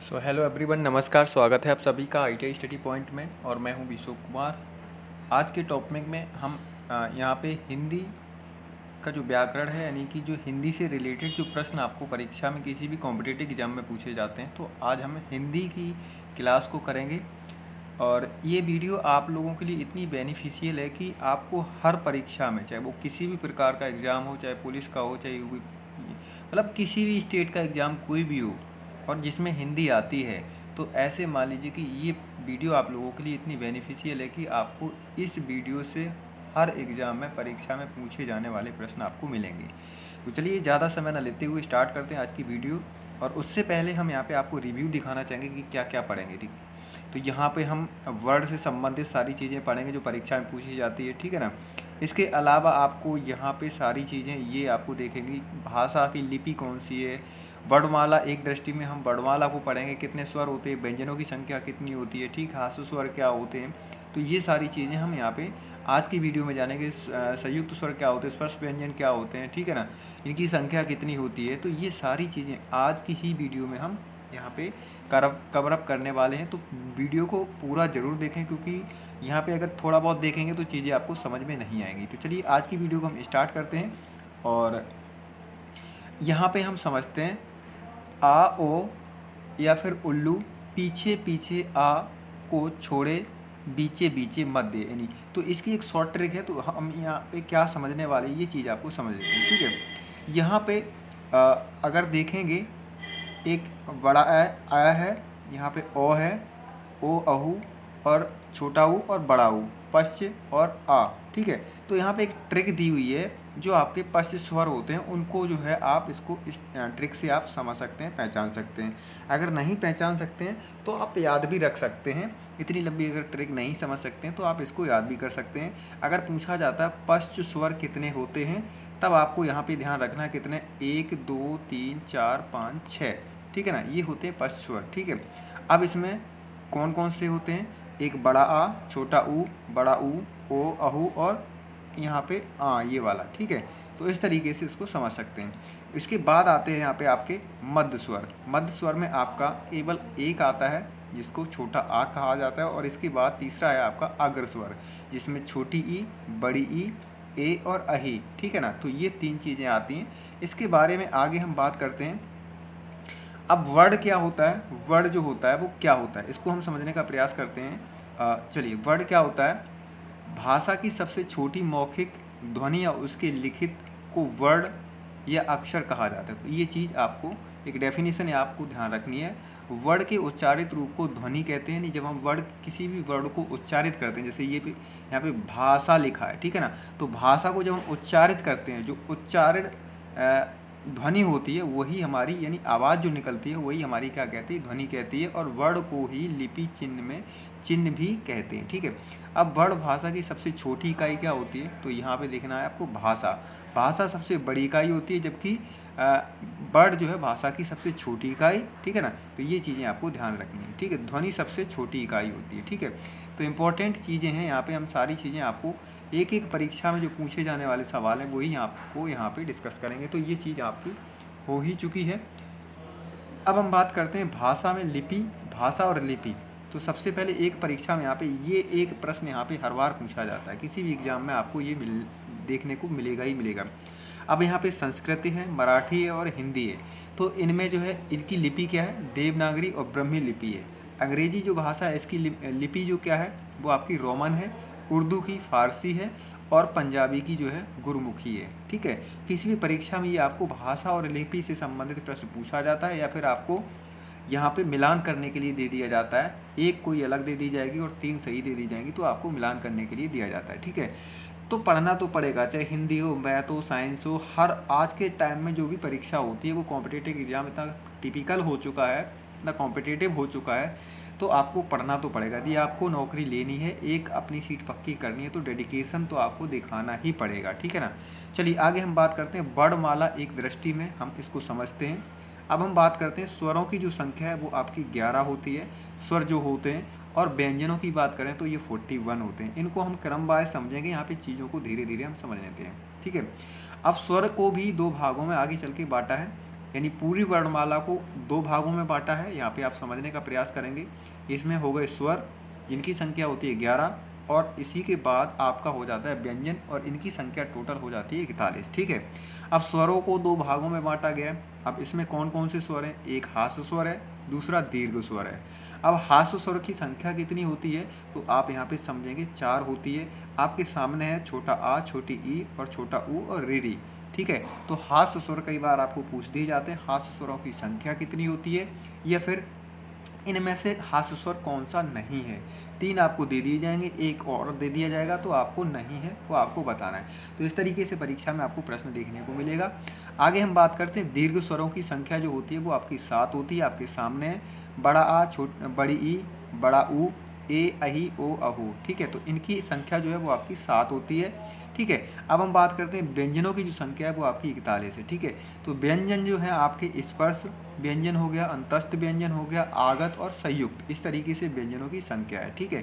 Hello everyone, नमस्कार। स्वागत है आप सभी का ITI स्टडी पॉइंट में और मैं हूं विशोक कुमार। आज के टॉपिक में हम यहाँ पे हिंदी का जो व्याकरण है, यानी कि जो हिंदी से रिलेटेड जो प्रश्न आपको परीक्षा में किसी भी कॉम्पिटिटिव एग्जाम में पूछे जाते हैं, तो आज हम हिंदी की क्लास को करेंगे। और ये वीडियो आप लोगों के लिए इतनी बेनिफिशियल है कि आपको हर परीक्षा में, चाहे वो किसी भी प्रकार का एग्ज़ाम हो, चाहे पुलिस का हो, चाहे मतलब किसी भी स्टेट का एग्ज़ाम कोई भी हो और जिसमें हिंदी आती है, तो ऐसे मान लीजिए कि ये वीडियो आप लोगों के लिए इतनी बेनिफिशियल है कि आपको इस वीडियो से हर एग्ज़ाम में, परीक्षा में पूछे जाने वाले प्रश्न आपको मिलेंगे। तो चलिए ज़्यादा समय ना लेते हुए स्टार्ट करते हैं आज की वीडियो। और उससे पहले हम यहाँ पे आपको रिव्यू दिखाना चाहेंगे कि क्या क्या पढ़ेंगे। ठीक, तो यहाँ पे हम वर्ड से संबंधित सारी चीज़ें पढ़ेंगे जो परीक्षा में पूछी जाती है, ठीक है ना। इसके अलावा आपको यहाँ पे सारी चीज़ें ये आपको देखेंगी, भाषा की लिपि कौन सी है, वर्णमाला। एक दृष्टि में हम वर्णमाला को पढ़ेंगे, कितने स्वर होते हैं, व्यंजनों की संख्या कितनी होती है, ठीक, हास्य स्वर क्या होते हैं। तो ये सारी चीज़ें हम यहाँ पे आज की वीडियो में जानेंगे। संयुक्त स्वर क्या होते हैं, स्पर्श व्यंजन क्या होते हैं, ठीक है ना, इनकी संख्या कितनी होती है। तो ये सारी चीज़ें आज की ही वीडियो में हम यहाँ पे कवर अप करने वाले हैं। तो वीडियो को पूरा ज़रूर देखें, क्योंकि यहाँ पे अगर थोड़ा बहुत देखेंगे तो चीज़ें आपको समझ में नहीं आएंगी। तो चलिए आज की वीडियो को हम स्टार्ट करते हैं। और यहाँ पे हम समझते हैं आ ओ या फिर उल्लू, पीछे पीछे आ को छोड़े, बीचे बीचे मध्य, यानी तो इसकी एक शॉर्ट ट्रिक है। तो हम यहाँ पे क्या समझने वाले, ये चीज़ आपको समझ लेते हैं, ठीक है। यहाँ पे अगर देखेंगे, एक बड़ा आ है, यहाँ पे ओ है, ओ अहू, और छोटा ऊ और बड़ा ऊ, पश्च और आ, ठीक है। तो यहाँ पे एक ट्रिक दी हुई है, जो आपके पश्च स्वर होते हैं उनको जो है आप इसको इस ट्रिक से आप समझ सकते हैं, पहचान सकते हैं। अगर नहीं पहचान सकते हैं तो आप याद भी रख सकते हैं। इतनी लंबी अगर ट्रिक नहीं समझ सकते हैं तो आप इसको याद भी कर सकते हैं। अगर पूछा जाता है पश्च स्वर कितने होते हैं, तब आपको यहाँ पे ध्यान रखना है कितने, 1 2 3 4 5 6, ठीक है ना, ये होते हैं पश्च स्वर, ठीक है। अब इसमें कौन कौन से होते हैं, एक बड़ा आ, छोटा ऊ, बड़ा ऊ, ओ अहू, और यहाँ पे आ, ये वाला, ठीक है। तो इस तरीके से इसको समझ सकते हैं। इसके बाद आते हैं यहाँ पे आपके मध्य स्वर। मध्य स्वर में आपका केवल एक आता है, जिसको छोटा आ कहा जाता है, और इसके बाद तीसरा है आपका अग्र स्वर, जिसमें छोटी ई, बड़ी ई, ए और अही, ठीक है ना। तो ये तीन चीज़ें आती हैं। इसके बारे में आगे हम बात करते हैं। अब वर्ड क्या होता है, वर्ड जो होता है वो क्या होता है, इसको हम समझने का प्रयास करते हैं। चलिए, वर्ड क्या होता है, भाषा की सबसे छोटी मौखिक ध्वनि या उसके लिखित को वर्ड या अक्षर कहा जाता है। तो ये चीज़ आपको एक डेफिनेशन है, आपको ध्यान रखनी है। वर्ड के उच्चारित रूप को ध्वनि कहते हैं। नहीं, जब हम वर्ड, किसी भी वर्ड को उच्चारित करते हैं, जैसे ये पे यहाँ पे भाषा लिखा है, ठीक है ना, तो भाषा को जब हम उच्चारित करते हैं, जो उच्चारण ध्वनि होती है वही हमारी, यानी आवाज़ जो निकलती है वही हमारी क्या कहती है, ध्वनि कहती है। और वर्ण को ही लिपि चिन्ह में चिन्ह भी कहते हैं, ठीक है। अब वर्ण भाषा की सबसे छोटी इकाई क्या होती है, तो यहाँ पे देखना है आपको भाषा। भाषा सबसे बड़ी इकाई होती है, जबकि वर्ण जो है भाषा की सबसे छोटी इकाई, ठीक है ना। तो ये चीज़ें आपको ध्यान रखनी है, ठीक है। ध्वनि सबसे छोटी इकाई होती है, ठीक है। तो इम्पोर्टेंट चीज़ें हैं यहाँ पे, हम सारी चीज़ें आपको एक एक परीक्षा में जो पूछे जाने वाले सवाल हैं वही आपको यहाँ पे डिस्कस करेंगे। तो ये चीज़ आपकी हो ही चुकी है। अब हम बात करते हैं भाषा में लिपि, भाषा और लिपि। तो सबसे पहले एक परीक्षा में यहाँ पे ये एक प्रश्न यहाँ पे हर बार पूछा जाता है, किसी भी एग्जाम में आपको ये देखने को मिलेगा ही मिलेगा। अब यहाँ पे संस्कृत है, मराठी है और हिंदी है। तो इनमें जो है, इनकी लिपि क्या है, देवनागरी और ब्रह्मी लिपि है। अंग्रेजी जो भाषा है, इसकी लिपि जो क्या है, वो आपकी रोमन है। उर्दू की फारसी है, और पंजाबी की जो है गुरमुखी है, ठीक है। किसी भी परीक्षा में ये आपको भाषा और लिपि से संबंधित प्रश्न पूछा जाता है, या फिर आपको यहाँ पे मिलान करने के लिए दे दिया जाता है। एक कोई अलग दे दी जाएगी और 3 सही दे दी जाएंगी, तो आपको मिलान करने के लिए दिया जाता है, ठीक है। तो पढ़ना तो पड़ेगा, चाहे हिंदी हो, मैथ हो, साइंस हो। हर आज के टाइम में जो भी परीक्षा होती है वो कॉम्पिटिटिव एग्जाम इतना टिपिकल हो चुका है, इतना कॉम्पिटिटिव हो चुका है, तो आपको पढ़ना तो पड़ेगा। यदि आपको नौकरी लेनी है, एक अपनी सीट पक्की करनी है, तो डेडिकेशन तो आपको दिखाना ही पड़ेगा, ठीक है ना। चलिए आगे हम बात करते हैं वर्णमाला। एक दृष्टि में हम इसको समझते हैं। अब हम बात करते हैं स्वरों की जो संख्या है वो आपकी 11 होती है, स्वर जो होते हैं। और व्यंजनों की बात करें तो ये 41 होते हैं। इनको हम क्रम वाइज समझेंगे, यहाँ पे चीज़ों को धीरे धीरे हम समझ लेते हैं, ठीक है। अब स्वर को भी दो भागों में आगे चल के बांटा है। यानी पूरी वर्णमाला को 2 भागों में बांटा है। यहाँ पे आप समझने का प्रयास करेंगे। इसमें हो गए स्वर जिनकी संख्या होती है 11, और इसी के बाद आपका हो जाता है व्यंजन, और इनकी संख्या टोटल हो जाती है 41। ठीक है, अब स्वरों को 2 भागों में बांटा गया है। अब इसमें कौन कौन से स्वर हैं? एक हास्य स्वर है, दूसरा दीर्घ स्वर है। अब हास्य स्वर की संख्या कितनी होती है? तो आप यहाँ पे समझेंगे 4 होती है। आपके सामने है छोटा आ, छोटी ई और छोटा ऊ और री। ठीक है, तो हास्य स्वर कई बार आपको पूछ दिए जाते हैं, हास्य स्वरों की संख्या कितनी होती है, या फिर इनमें से हास्य स्वर कौन सा नहीं है। 3 आपको दे दिए जाएंगे, एक और दे दिया जाएगा, तो आपको नहीं है वो आपको बताना है। तो इस तरीके से परीक्षा में आपको प्रश्न देखने को मिलेगा। आगे हम बात करते हैं दीर्घ स्वरों की संख्या जो होती है वो आपकी 7 होती है। आपके सामने है बड़ा आ, बड़ी ई, बड़ा ऊ, ए, अही, ओ, अहू। ठीक है, तो इनकी संख्या जो है वो आपकी 7 होती है। ठीक है, अब हम बात करते हैं व्यंजनों की जो संख्या है वो आपकी 41 है। ठीक है, तो व्यंजन जो है आपके स्पर्श व्यंजन हो गया, अंतस्थ व्यंजन हो गया, आगत और संयुक्त, इस तरीके से व्यंजनों की संख्या है। ठीक है,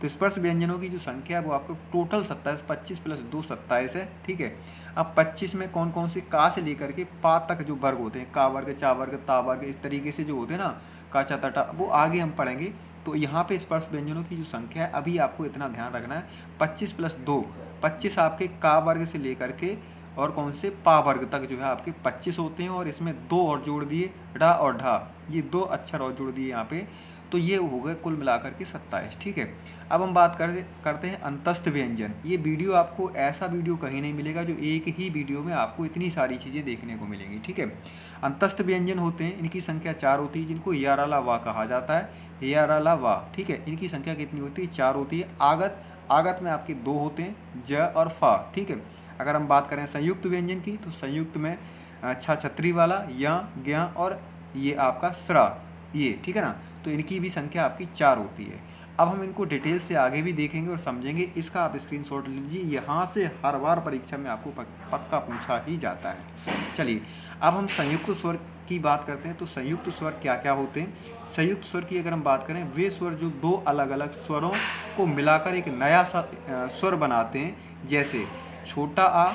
तो स्पर्श व्यंजनों की जो संख्या है वो आपको टोटल 27, 25 + 2 27 है। ठीक है, अब 25 में कौन कौन से का से लेकर के पा तक जो वर्ग होते हैं, का वर्ग, चा वर्ग, ता वर्ग, इस तरीके से जो होते हैं ना, का, चा, ता, टा, वो आगे हम पढ़ेंगे। तो यहाँ पे स्पर्श व्यंजनों की जो संख्या है अभी आपको इतना ध्यान रखना है, 25 + 2, 25 आपके का वर्ग से लेकर के और कौन से पा वर्ग तक जो है आपके 25 होते हैं, और इसमें 2 और जोड़ दिए, डा और ढा, ये 2 अक्षर और जोड़ दिए यहाँ पे, तो ये हो गए कुल मिलाकर के 27। ठीक है, अब हम बात करते हैं अंतस्थ व्यंजन। ये वीडियो आपको, ऐसा वीडियो कहीं नहीं मिलेगा जो एक ही वीडियो में आपको इतनी सारी चीज़ें देखने को मिलेंगी। ठीक है, अंतस्थ व्यंजन होते हैं, इनकी संख्या 4 होती है, जिनको याराला वा कहा जाता है, याराला वा। ठीक है, इनकी संख्या कितनी होती है? 4 होती है। आगत, आगत में आपके 2 होते हैं, ज और फा। ठीक है, अगर हम बात करें संयुक्त व्यंजन की, तो संयुक्त में छा, छतरी वाला, या, ज्ञा और ये आपका स्रा, ये। ठीक है ना, तो इनकी भी संख्या आपकी 4 होती है। अब हम इनको डिटेल से आगे भी देखेंगे और समझेंगे। इसका आप स्क्रीनशॉट लीजिए, यहाँ से हर बार परीक्षा में आपको पक्का पूछा ही जाता है। चलिए, अब हम संयुक्त स्वर की बात करते हैं। तो संयुक्त स्वर क्या क्या होते हैं? संयुक्त स्वर की अगर हम बात करें, वे स्वर जो 2 अलग अलग स्वरों को मिलाकर एक नया स्वर बनाते हैं, जैसे छोटा आ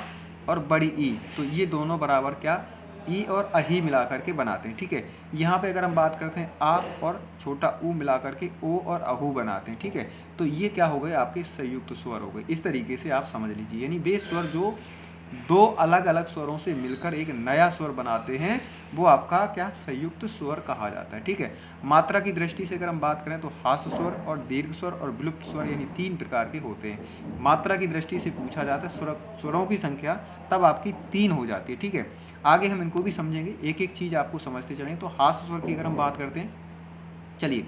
और बड़ी ई, तो ये दोनों बराबर क्या, ई और अही मिलाकर के बनाते हैं। ठीक है, यहाँ पे अगर हम बात करते हैं आ और छोटा ऊ मिलाकर के ओ और अहू बनाते हैं। ठीक है, तो ये क्या हो गए, आपके संयुक्त स्वर हो गए। इस तरीके से आप समझ लीजिए, यानी वे स्वर जो 2 अलग अलग स्वरों से मिलकर एक नया स्वर बनाते हैं, वो आपका क्या, संयुक्त स्वर कहा जाता है। ठीक है, मात्रा की दृष्टि से अगर हम बात करें तो हास्य स्वर और दीर्घ स्वर और विलुप्त स्वर, यानी 3 प्रकार के होते हैं। मात्रा की दृष्टि से पूछा जाता है स्वरों की संख्या, तब आपकी 3 हो जाती है। ठीक है, आगे हम इनको भी समझेंगे, एक एक चीज़ आपको समझते चलेंगे। तो हास्य स्वर की अगर हम बात करते हैं, चलिए,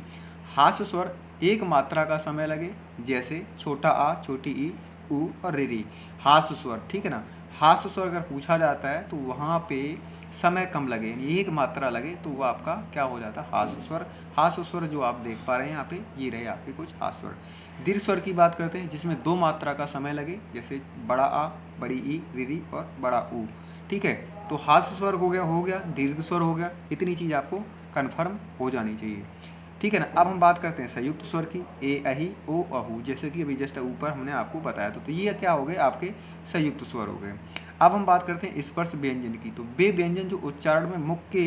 हास्य स्वर एक मात्रा का समय लगे, जैसे छोटा आ, छोटी ई, ऊ और री, हास्य स्वर। ठीक है ना, हास्य स्वर अगर पूछा जाता है तो वहाँ पे समय कम लगे, यानी एक मात्रा लगे, तो वो आपका क्या हो जाता है, हास्य स्वर। हास्य स्वर जो आप देख पा रहे हैं यहाँ पे, ये रहे आपके कुछ हास्य स्वर। दीर्घ स्वर की बात करते हैं, जिसमें 2 मात्रा का समय लगे, जैसे बड़ा आ, बड़ी ई, री और बड़ा ऊ। ठीक है, तो हास्य स्वर हो गया, दीर्घ स्वर हो गया, इतनी चीज़ आपको कन्फर्म हो जानी चाहिए। ठीक है ना, अब हम बात करते हैं संयुक्त स्वर की, ए, अही, ओ, अहू, जैसे कि अभी जस्ट ऊपर हमने आपको बताया। तो ये क्या हो गए, आपके संयुक्त स्वर हो गए। अब हम बात करते हैं स्पर्श व्यंजन की। तो वे व्यंजन जो उच्चारण में मुख के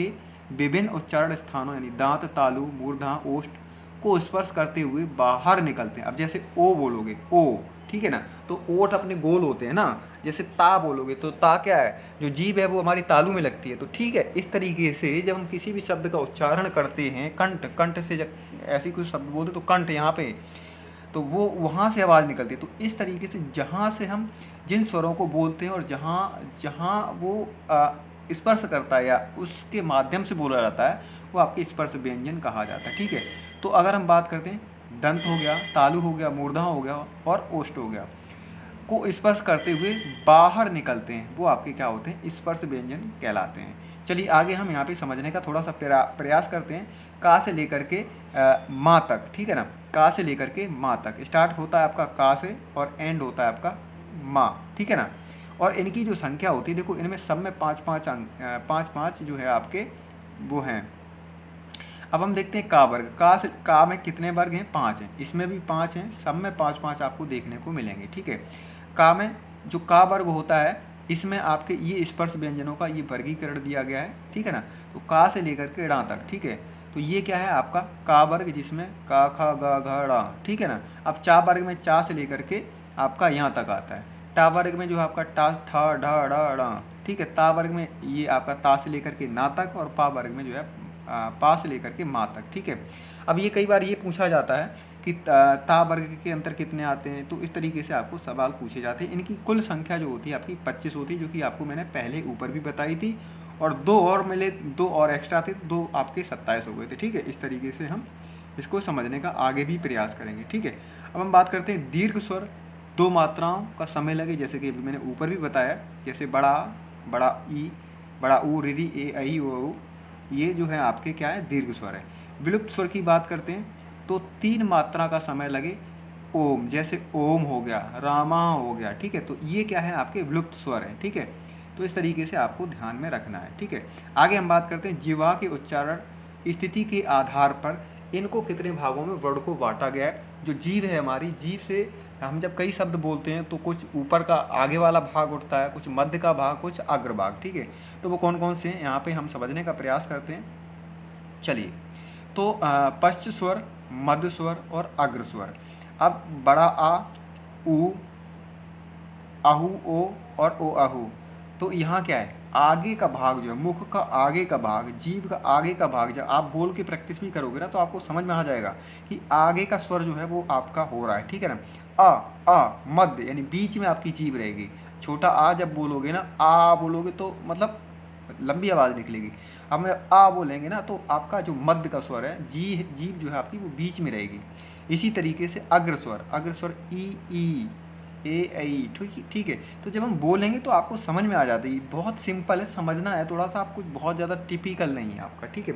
विभिन्न उच्चारण स्थानों, यानी दांत, तालु, मूर्धा, ओष्ठ को स्पर्श करते हुए बाहर निकलते हैं। अब जैसे ओ बोलोगे, ओ, ठीक है ना, तो ओठ अपने गोल होते हैं ना। जैसे ता बोलोगे तो ता क्या है, जो जीभ है वो हमारी तालू में लगती है। तो ठीक है, इस तरीके से जब हम किसी भी शब्द का उच्चारण करते हैं, कंठ से जब ऐसी कोई शब्द बोलते तो कंठ यहाँ पे, तो वो वहाँ से आवाज़ निकलती है। तो इस तरीके से जहाँ से हम जिन स्वरों को बोलते हैं और जहाँ वो स्पर्श करता है या उसके माध्यम से बोला जाता है, वो आपके स्पर्श व्यंजन कहा जाता है। ठीक है, तो अगर हम बात करते हैं, दंत हो गया, तालु हो गया, मूर्धा हो गया और ओष्ठ हो गया, को स्पर्श करते हुए बाहर निकलते हैं, वो आपके क्या होते हैं, स्पर्श व्यंजन कहलाते हैं। चलिए आगे हम यहाँ पे समझने का थोड़ा सा प्रयास करते हैं। का से लेकर के माँ तक। ठीक है ना, का से लेकर के माँ तक स्टार्ट होता है आपका का से और एंड होता है आपका माँ। ठीक है ना, और इनकी जो संख्या होती है, देखो इनमें सब में 5-5 अंक, 5-5 जो है आपके वो हैं। अब हम देखते हैं का वर्ग। का में कितने वर्ग हैं, 5 हैं, इसमें भी 5 हैं, सब में 5-5 आपको देखने को मिलेंगे। ठीक है, का में जो का वर्ग होता है, इसमें आपके ये स्पर्श व्यंजनों का ये वर्गीकरण दिया गया है, ठीक है ना। तो का से लेकर के ड़ा तक, ठीक है। तो ये क्या है आपका का वर्ग, जिसमें का खा गा घा ड़ा, ठीक है ना। अब चा वर्ग में चा से लेकर के आपका यहाँ तक आता है। टा वर्ग में जो आपका टा ठा ढा ढा ड़ा, ठीक है। ता वर्ग में ये आपका ता से लेकर के ना तक, और पा वर्ग में जो है पा से लेकर के माँ तक, ठीक है। अब ये कई बार ये पूछा जाता है कि ता वर्ग के अंतर कितने आते हैं, तो इस तरीके से आपको सवाल पूछे जाते हैं। इनकी कुल संख्या जो होती है आपकी 25 होती है, जो कि आपको मैंने पहले ऊपर भी बताई थी, और दो और मिले, दो और एक्स्ट्रा थे, दो आपके 27 हो गए थे, ठीक है। इस तरीके से हम इसको समझने का आगे भी प्रयास करेंगे, ठीक है। अब हम बात करते हैं दीर्घ स्वर, दो मात्राओं का समय लगे, जैसे कि अभी मैंने ऊपर भी बताया, जैसे बड़ा, बड़ा ई, बड़ा ऊ, री ए आई ओ, ये जो है आपके क्या है दीर्घ स्वर है। विलुप्त स्वर की बात करते हैं तो 3 मात्रा का समय लगे, ओम, जैसे ओम हो गया, रामा हो गया, ठीक है। तो ये क्या है आपके विलुप्त स्वर है, ठीक है। तो इस तरीके से आपको ध्यान में रखना है, ठीक है। आगे हम बात करते हैं जिह्वा के उच्चारण स्थिति के आधार पर इनको कितने भागों में वर्ण को बांटा गया है। जो जीभ है हमारी, जीभ से हम जब कई शब्द बोलते हैं तो कुछ ऊपर का आगे वाला भाग उठता है, कुछ मध्य का भाग, कुछ अग्र भाग, ठीक है। तो वो कौन कौन से हैं यहाँ पे हम समझने का प्रयास करते हैं। चलिए, तो पश्च स्वर, मध्य स्वर और अग्र स्वर। अब बड़ा आ, ऊ, आहू ओ और ओ आहू, तो यहाँ क्या है आगे का भाग जो है, मुख का आगे का भाग, जीभ का आगे का भाग, जब आप बोल के प्रैक्टिस भी करोगे ना तो आपको समझ में आ जाएगा कि आगे का स्वर जो है वो आपका हो रहा है, ठीक है ना। मध्य यानी बीच में आपकी जीभ रहेगी। छोटा आ जब बोलोगे ना, आ बोलोगे तो मतलब लंबी आवाज़ निकलेगी। अब मैं आ बोलेंगे ना तो आपका जो मध्य का स्वर है, जीभ जो है आपकी वो बीच में रहेगी। इसी तरीके से अग्र स्वर ई ए ठीक है। तो जब हम बोलेंगे तो आपको समझ में आ जाता है, बहुत सिंपल है, समझना है थोड़ा सा, आप कुछ बहुत ज़्यादा टिपिकल नहीं है आपका, ठीक है।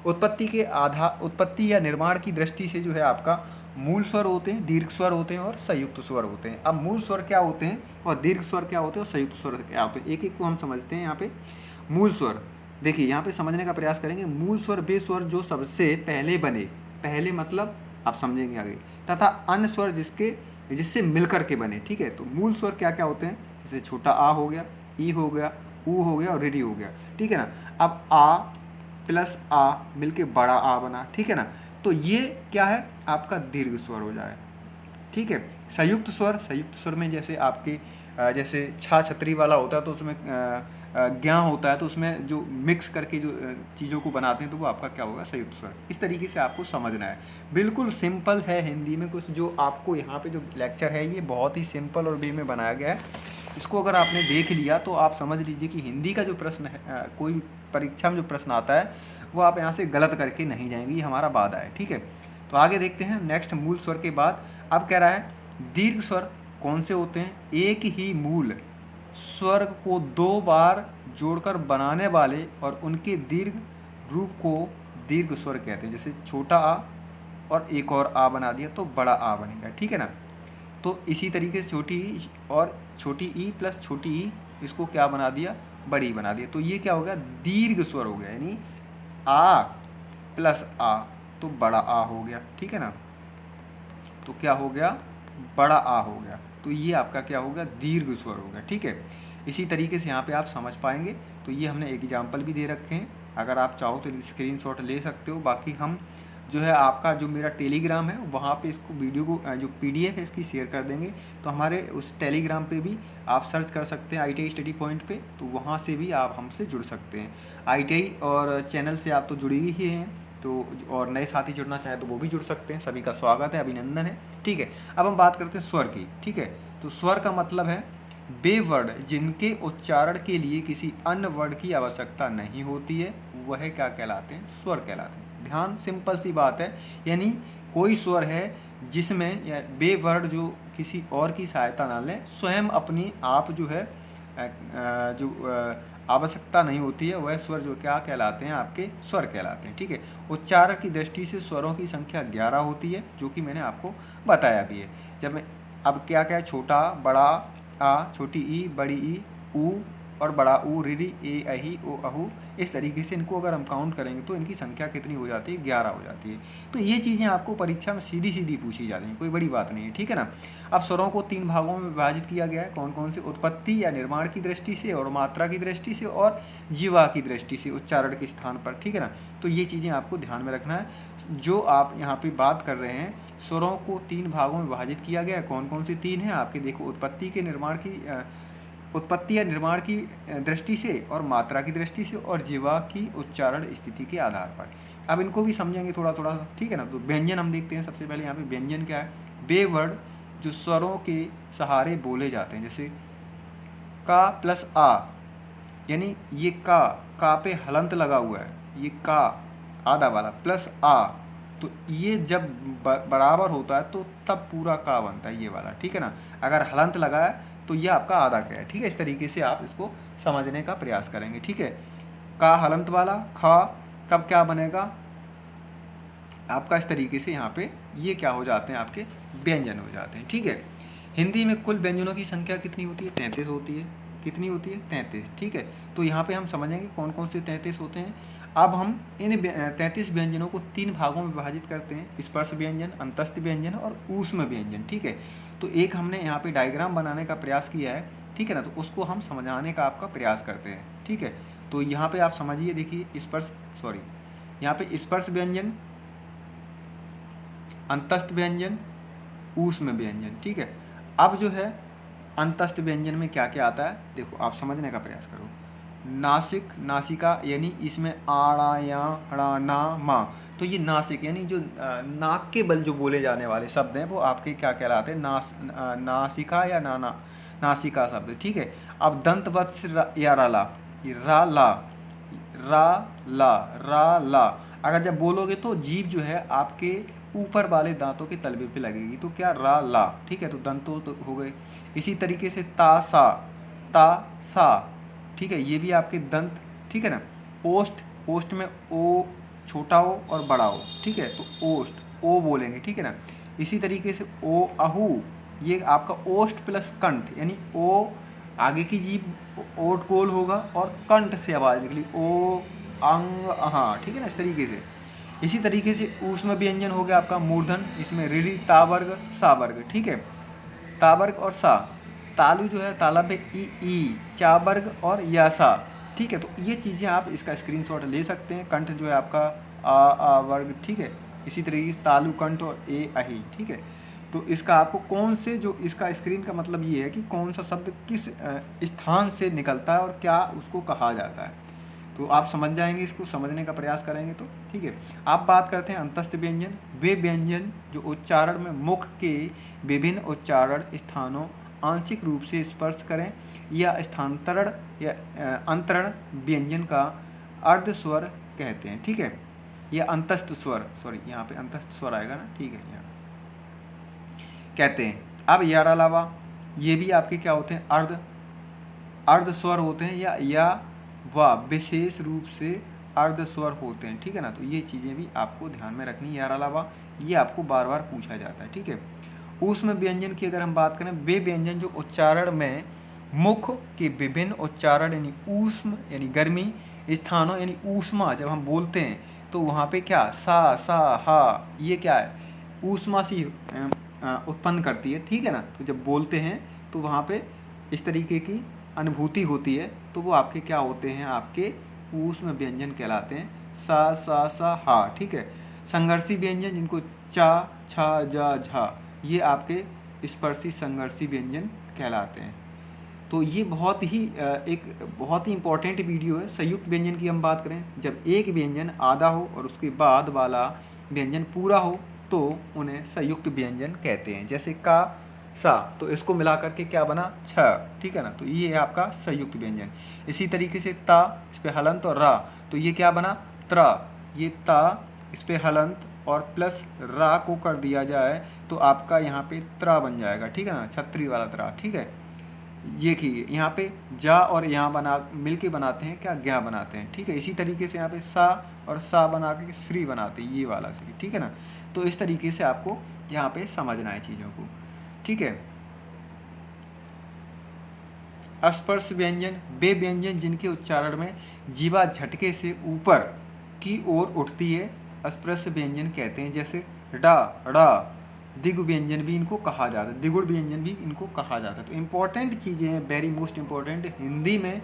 उत्पत्ति या निर्माण की दृष्टि से जो है आपका मूल स्वर होते हैं, दीर्घ स्वर होते हैं और संयुक्त स्वर होते हैं। अब मूल स्वर क्या होते हैं और दीर्घ स्वर क्या होते हैं और संयुक्त स्वर क्या होते हैं, एक एक को हम समझते हैं। यहाँ पे मूल स्वर देखिए, यहाँ पे समझने का प्रयास करेंगे। मूल स्वर वे स्वर जो सबसे पहले बने, पहले मतलब आप समझेंगे आगे, तथा अन्य स्वर जिससे मिलकर के बने, ठीक है। तो मूल स्वर क्या क्या होते हैं, जैसे छोटा आ हो गया, ई हो गया, ऊ हो गया और री हो गया, ठीक है ना। अब आ प्लस आ मिलके बड़ा आ बना, ठीक है ना। तो ये क्या है आपका दीर्घ स्वर हो जाए, ठीक है। संयुक्त स्वर में जैसे आपके जैसे छा छतरी वाला होता है तो उसमें ज्ञा होता है, तो उसमें जो मिक्स करके जो चीज़ों को बनाते हैं तो वो आपका क्या होगा संयुक्त स्वर। इस तरीके से आपको समझना है, बिल्कुल सिंपल है हिंदी में। कुछ जो आपको यहाँ पे जो लेक्चर है ये बहुत ही सिंपल और वे में बनाया गया है। इसको अगर आपने देख लिया तो आप समझ लीजिए कि हिंदी का जो प्रश्न है, कोई परीक्षा में जो प्रश्न आता है वो आप यहाँ से गलत करके नहीं जाएंगे, ये हमारा वादा है, ठीक है। तो आगे देखते हैं नेक्स्ट मूल स्वर के बाद। अब कह रहा है दीर्घ स्वर कौन से होते हैं, एक ही मूल स्वर को दो बार जोड़कर बनाने वाले और उनके दीर्घ रूप को दीर्घ स्वर कहते हैं। जैसे छोटा आ और एक और आ बना दिया तो बड़ा आ बनेगा, ठीक है ना। तो इसी तरीके से छोटी ई और छोटी ई प्लस छोटी ई, इसको क्या बना दिया, बड़ी बना दिया। तो ये क्या हो गया दीर्घ स्वर हो गया, यानी आ प्लस आ तो बड़ा आ हो गया, ठीक है ना। तो क्या हो गया बड़ा आ हो गया, तो ये आपका क्या हो गया दीर्घ स्वर हो गया, ठीक है। इसी तरीके से यहाँ पे आप समझ पाएंगे। तो ये हमने एग्जाम्पल भी दे रखे हैं, अगर आप चाहो तो स्क्रीनशॉट ले सकते हो। बाकी हम जो है आपका जो मेरा टेलीग्राम है वहाँ पे इसको वीडियो को जो PDF है इसकी शेयर कर देंगे। तो हमारे उस टेलीग्राम पे भी आप सर्च कर सकते हैं ITI स्टडी पॉइंट पे, तो वहाँ से भी आप हमसे जुड़ सकते हैं। ITI और चैनल से आप तो जुड़े ही हैं, तो और नए साथी जुड़ना चाहें तो वो भी जुड़ सकते हैं। सभी का स्वागत है, अभिनंदन है, ठीक है। अब हम बात करते हैं स्वर की, ठीक है। तो स्वर का मतलब है वे वर्ण जिनके उच्चारण के लिए किसी अन्य वर्ण की आवश्यकता नहीं होती है, वह क्या कहलाते हैं, स्वर कहलाते हैं। ध्यान, सिंपल सी बात है, यानी कोई स्वर है जिसमें या वे वर्ण जो किसी और की सहायता ना लें, स्वयं अपनी आप जो है जो आवश्यकता नहीं होती है, वह स्वर जो क्या कहलाते हैं आपके स्वर कहलाते हैं, ठीक है। उच्चारण की दृष्टि से स्वरों की संख्या 11 होती है, जो कि मैंने आपको बताया भी है। जब मैं अब क्या क्या है, छोटा, बड़ा आ, छोटी ई, बड़ी ई, ऊ, और बड़ा ऊ, ऋ, ए, अहि, ओ, अहू, इस तरीके से इनको अगर हम काउंट करेंगे तो इनकी संख्या कितनी हो जाती है, 11 हो जाती है। तो ये चीज़ें आपको परीक्षा में सीधी सीधी पूछी जाती हैं, कोई बड़ी बात नहीं है, ठीक है ना। अब स्वरों को 3 भागों में विभाजित किया गया है, कौन कौन से, उत्पत्ति या निर्माण की दृष्टि से और मात्रा की दृष्टि से और जीवा की दृष्टि से, उच्चारण के स्थान पर, ठीक है ना। तो ये चीज़ें आपको ध्यान में रखना है। जो आप यहाँ पे बात कर रहे हैं, स्वरों को 3 भागों में विभाजित किया गया है, कौन कौन से 3 हैं आपके, देखो, उत्पत्ति या निर्माण की दृष्टि से और मात्रा की दृष्टि से और जीवा की उच्चारण स्थिति के आधार पर। अब इनको भी समझेंगे थोड़ा थोड़ा, ठीक है ना। तो व्यंजन हम देखते हैं। सबसे पहले यहाँ पे व्यंजन क्या है, वे वर्ड जो स्वरों के सहारे बोले जाते हैं, जैसे का प्लस आ, यानी ये का पे हलंत लगा हुआ है, ये का आधा वाला प्लस आ, तो ये जब बराबर होता है तो तब पूरा का बनता है, ये वाला, ठीक है ना। अगर हलंत लगा है तो ये आपका आधा का है, ठीक है। इस तरीके से आप इसको समझने का प्रयास करेंगे, ठीक है। का हलंत वाला खा, तब क्या बनेगा आपका, इस तरीके से यहाँ पे ये क्या हो जाते हैं, आपके व्यंजन हो जाते हैं, ठीक है। हिंदी में कुल व्यंजनों की संख्या कितनी होती है, 33 होती है। कितनी होती है, 33, ठीक है। तो यहाँ पे हम समझेंगे कौन कौन से 33 होते हैं। अब हम इन 33 व्यंजनों को 3 भागों में विभाजित करते हैं, स्पर्श व्यंजन, अंतस्थ व्यंजन और ऊष्म व्यंजन, ठीक है। तो एक हमने यहाँ पे डायग्राम बनाने का प्रयास किया है, ठीक है ना। तो उसको हम समझाने का आपका प्रयास करते हैं, ठीक है। तो यहाँ पे आप समझिए, देखिए यहाँ पे स्पर्श व्यंजन, अंतस्थ व्यंजन, ऊष्म व्यंजन, ठीक है। अब जो है अंतस्थ व्यंजन में क्या क्या आता है, देखो आप समझने का प्रयास करो। नासिक, नासिका, यानी इसमें आड़ा या हड़ा ना मा, तो ये नासिक यानी जो नाक के बल जो बोले जाने वाले शब्द हैं वो आपके क्या कहलाते हैं, नासिका या नासिका शब्द, ठीक है। अब दंत वत्स या राला, ये रा ला, अगर जब बोलोगे तो जीभ जो है आपके ऊपर वाले दांतों के तलवे पे लगेगी, तो क्या, रा ला, ठीक है। तो दंतों तो हो गए। इसी तरीके से ता सा, ठीक है, ये भी आपके दंत, ठीक है ना। ओष्ठ में ओ छोटा ओ और बड़ा ओ, ठीक है, तो ओष्ठ ओ बोलेंगे, ठीक है ना। इसी तरीके से ओ अहू, ये आपका ओष्ठ प्लस कंठ, यानी ओ आगे की जीभ ओठ गोल होगा और कंठ से आवाज निकली ओ अंग अहा, ठीक है ना, इस तरीके से। इसी तरीके से ऊष्म व्यंजन हो गया आपका मूर्धन, इसमें ऋ ता वर्ग सा वर्ग, ठीक है। ता वर्ग और सा, तालु जो है ताला पे ई चा वर्ग और या सा, ठीक है। तो ये चीज़ें आप इसका स्क्रीनशॉट ले सकते हैं। कंठ जो है आपका आ वर्ग, ठीक है। इसी तरीके से तालु कंठ और ए अहि, ठीक है। तो इसका आपको कौन से, जो इसका स्क्रीन का मतलब ये है कि कौन सा शब्द किस स्थान से निकलता है और क्या उसको कहा जाता है, तो आप समझ जाएंगे, इसको समझने का प्रयास करेंगे तो, ठीक है। आप बात करते हैं अंतस्थ व्यंजन, वे व्यंजन जो उच्चारण में मुख के विभिन्न उच्चारण स्थानों आंशिक रूप से स्पर्श करें या स्थानांतरण या अंतरण व्यंजन का अर्ध स्वर कहते हैं, ठीक है। या अंतस्थ स्वर, सॉरी यहाँ पे अंतस्थ स्वर आएगा ना, ठीक है, यहाँ कहते हैं। अब यार अलावा ये भी आपके क्या होते हैं, अर्ध स्वर होते हैं या व विशेष रूप से अर्ध स्वर होते हैं, ठीक है ना। तो ये चीज़ें भी आपको ध्यान में रखनी है। यार अलावा ये आपको बार बार पूछा जाता है, ठीक है। ऊष्म व्यंजन की अगर हम बात करें, वे व्यंजन जो उच्चारण में मुख के विभिन्न उच्चारण यानी ऊष्म यानी गर्मी स्थानों यानी ऊष्मा, जब हम बोलते हैं तो वहाँ पे क्या सा हा, ये क्या है, ऊष्मा सी उत्पन्न करती है, ठीक है ना। तो जब बोलते हैं तो वहाँ पे इस तरीके की अनुभूति होती है, तो वो आपके क्या होते हैं, आपके ऊष्म व्यंजन कहलाते हैं। सा हा, ठीक है। संघर्षी व्यंजन जिनको चा छा जा झा, ये आपके स्पर्शी संघर्षी व्यंजन कहलाते हैं। तो ये बहुत ही इम्पॉर्टेंट वीडियो है। संयुक्त व्यंजन की हम बात करें, जब एक व्यंजन आधा हो और उसके बाद वाला व्यंजन पूरा हो तो उन्हें संयुक्त व्यंजन कहते हैं। जैसे का सा, तो इसको मिला करके क्या बना, छ, ठीक है ना। तो ये है आपका संयुक्त व्यंजन। इसी तरीके से ता, इस पे हलंत और रा, तो ये क्या बना, त्रा, ये ता, इस पे हलंत और प्लस रा को कर दिया जाए तो आपका यहाँ पे त्रा बन जाएगा, ठीक है ना, छत्री वाला त्रा, ठीक है। ये देखिए यहाँ पे जा और यहाँ बना मिलके बनाते हैं क्या, ज्ञा बनाते हैं, ठीक है। इसी तरीके से यहाँ पे सा और सा बना के श्री बनाते हैं, ये वाला श्री, ठीक है ना। तो इस तरीके से आपको यहाँ पे समझना है चीज़ों को, ठीक है। स्पर्श व्यंजन वे व्यंजन जिनके उच्चारण में जीवा झटके से ऊपर की ओर उठती है स्पर्श व्यंजन कहते हैं। जैसे डा ड़ा दिगु व्यंजन भी इनको कहा जाता है, दिगुड़ व्यंजन भी इनको कहा जाता है। तो इम्पोर्टेंट चीज़ें हैं, वेरी मोस्ट इम्पोर्टेंट। हिंदी में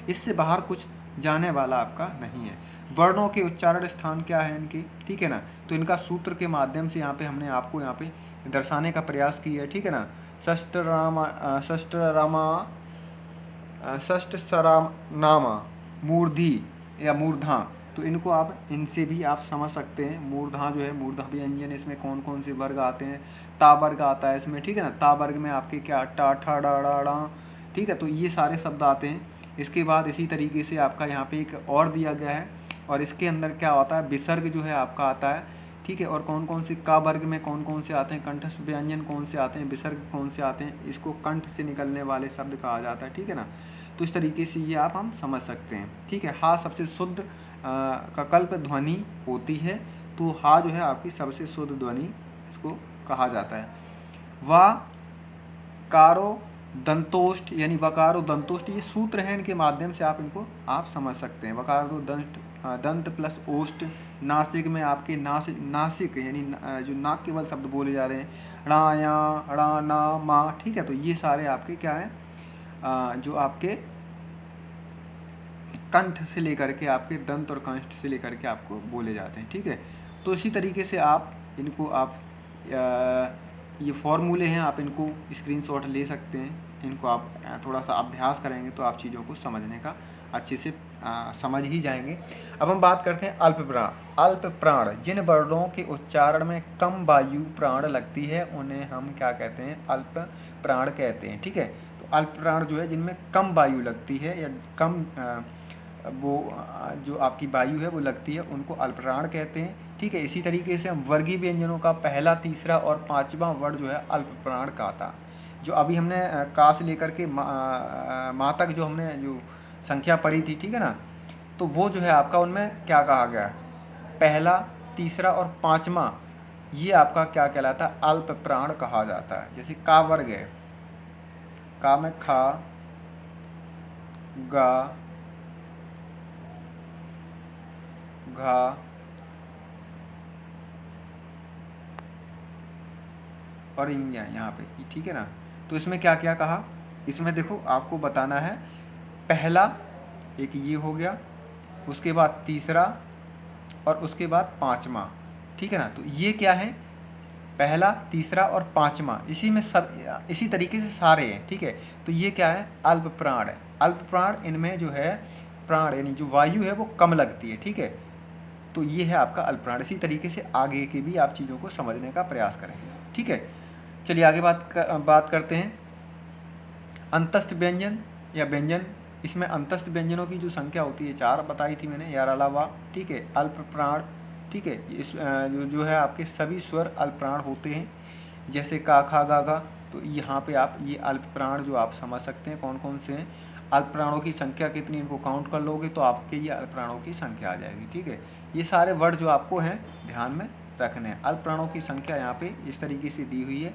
इससे बाहर कुछ जाने वाला आपका नहीं है। वर्णों के उच्चारण स्थान क्या है इनके, ठीक है ना। तो इनका सूत्र के माध्यम से यहाँ पे हमने आपको यहाँ पे दर्शाने का प्रयास किया है, ठीक है ना। षष्ठ सरानामा मूर्धी या मूर्धा, तो इनको आप इनसे भी आप समझ सकते हैं। मूर्धा जो है, मूर्धा व्यंजन, इसमें कौन कौन से वर्ग आते हैं। ता वर्ग आता है इसमें, ठीक है ना। ता वर्ग में आपके क्या टा ठा डा डा डा, ठीक है। तो ये सारे शब्द आते हैं। इसके बाद इसी तरीके से आपका यहाँ पे एक और दिया गया है, और इसके अंदर क्या होता है, विसर्ग जो है आपका आता है, ठीक है। और कौन कौन से का वर्ग में कौन कौन से आते हैं, कंठस्थ व्यंजन कौन से आते हैं, विसर्ग कौन से आते हैं, इसको कंठ से निकलने वाले शब्द कहा जाता है, ठीक है ना। तो इस तरीके से ये आप हम समझ सकते हैं, ठीक है। हा सबसे शुद्ध का कल्प ध्वनि होती है, तो हा जो है आपकी सबसे शुद्ध ध्वनि इसको कहा जाता है। वा कारो दंतोष्ट यानी वकारो दंतोष्ट, ये सूत्र है, इनके माध्यम से आप इनको आप समझ सकते हैं। वकारो दंत प्लस ओष्ट। नासिक में आपके नासिक यानी जो नाक के बल शब्द बोले जा रहे हैं, ड़ा या ड़ा ना मा, ठीक है। तो ये सारे आपके क्या है, जो आपके कंठ से लेकर के आपके दंत और कंठ से लेकर के आपको बोले जाते हैं, ठीक है। तो इसी तरीके से आप इनको आप ये फॉर्मूले हैं, आप इनको स्क्रीनशॉट ले सकते हैं। इनको आप थोड़ा सा अभ्यास करेंगे तो आप चीज़ों को समझने का अच्छे से समझ ही जाएंगे। अब हम बात करते हैं अल्प प्राण। अल्प प्राण जिन वर्णों के उच्चारण में कम वायु प्राण लगती है उन्हें हम क्या कहते हैं, अल्प प्राण कहते हैं, ठीक है। तो अल्प प्राण जो है जिनमें कम वायु लगती है या कम वो जो आपकी वायु है वो लगती है, उनको अल्पप्राण कहते हैं, ठीक है। इसी तरीके से हम वर्गीय व्यंजनों का पहला, तीसरा और पांचवा वर्ण जो है अल्पप्राण का था। जो अभी हमने का से लेकर के माँ तक जो हमने जो संख्या पढ़ी थी, ठीक है ना, तो वो जो है आपका उनमें क्या कहा गया, पहला, तीसरा और पांचवा, ये आपका क्या कहलाता है, अल्पप्राण कहा जाता है। जैसे का वर्ग है, का में खा, गा, घा, और इंग्या यहाँ पे, ठीक है ना। तो इसमें क्या क्या कहा, इसमें देखो आपको बताना है, पहला एक ये हो गया, उसके बाद तीसरा और उसके बाद पांचवा, ठीक है ना। तो ये क्या है, पहला, तीसरा और पांचवा, इसी में सब इसी तरीके से सारे हैं, ठीक है। तो ये क्या है, अल्प प्राण है। अल्प प्राण इनमें जो है प्राण यानी जो वायु है वो कम लगती है, ठीक है। तो ये है आपका अल्प प्राण। इसी तरीके से आगे के भी आप चीज़ों को समझने का प्रयास करेंगे, ठीक है। चलिए आगे बात करते हैं अंतस्थ व्यंजन या व्यंजन। इसमें अंतस्थ व्यंजनों की जो संख्या होती है 4 बताई थी मैंने, यार अलावा, ठीक है। अल्प प्राण, ठीक है। इस जो है आपके सभी स्वर अल्प प्राण होते हैं, जैसे का, खा, गा, गा। तो यहाँ पे आप ये अल्प प्राण जो आप समझ सकते हैं कौन कौन से हैं। अल्प प्राणों की संख्या कितनी, इनको काउंट कर लोगे तो आपके ये अल्प प्राणों की संख्या आ जाएगी, ठीक है। ये सारे वर्ड जो आपको हैं ध्यान में रखने हैं। अल्प प्राणों की संख्या यहाँ पे इस तरीके से दी हुई है।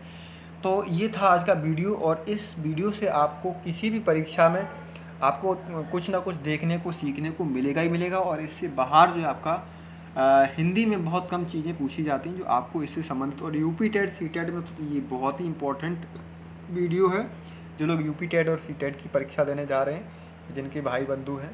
तो ये था आज का वीडियो, और इस वीडियो से आपको किसी भी परीक्षा में आपको कुछ ना कुछ देखने को, सीखने को मिलेगा ही मिलेगा। और इससे बाहर जो है आपका हिंदी में बहुत कम चीज़ें पूछी जाती हैं जो आपको इससे संबंधित, और यूपी टेट, सी टेट में तो ये बहुत ही इंपॉर्टेंट वीडियो है। जो लोग यूपी टेट और सी टेट की परीक्षा देने जा रहे हैं, जिनके भाई बंधु हैं,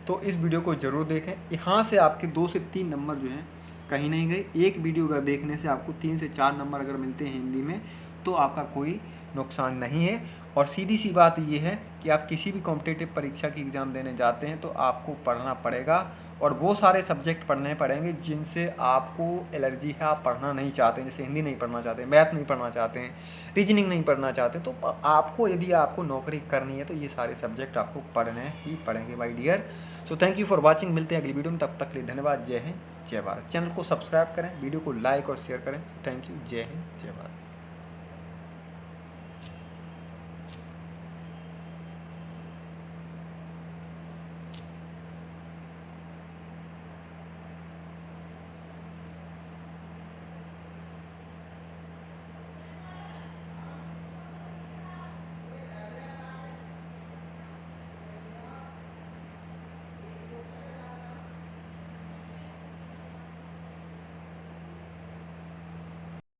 तो इस वीडियो को ज़रूर देखें। यहाँ से आपके 2 से 3 नंबर जो हैं कहीं नहीं गए। एक वीडियो का देखने से आपको 3 से 4 नंबर अगर मिलते हैं हिंदी में, तो आपका कोई नुकसान नहीं है। और सीधी सी बात ये है कि आप किसी भी कॉम्पिटिटिव परीक्षा की एग्ज़ाम देने जाते हैं तो आपको पढ़ना पड़ेगा, और वो सारे सब्जेक्ट पढ़ने पड़ेंगे जिनसे आपको एलर्जी है, आप पढ़ना नहीं चाहते हैं। जैसे हिंदी नहीं पढ़ना चाहते, मैथ नहीं पढ़ना चाहते हैं, रीजनिंग नहीं पढ़ना चाहते, तो आपको यदि आपको नौकरी करनी है तो ये सारे सब्जेक्ट आपको पढ़ने ही पड़ेंगे my dear. So thank you for watching. मिलते हैं अगली वीडियो में, तब तक के लिए धन्यवाद। जय हिंद, जय भारत। चैनल को सब्सक्राइब करें, वीडियो को लाइक और शेयर करें। थैंक यू, जय हिंद, जय भारत।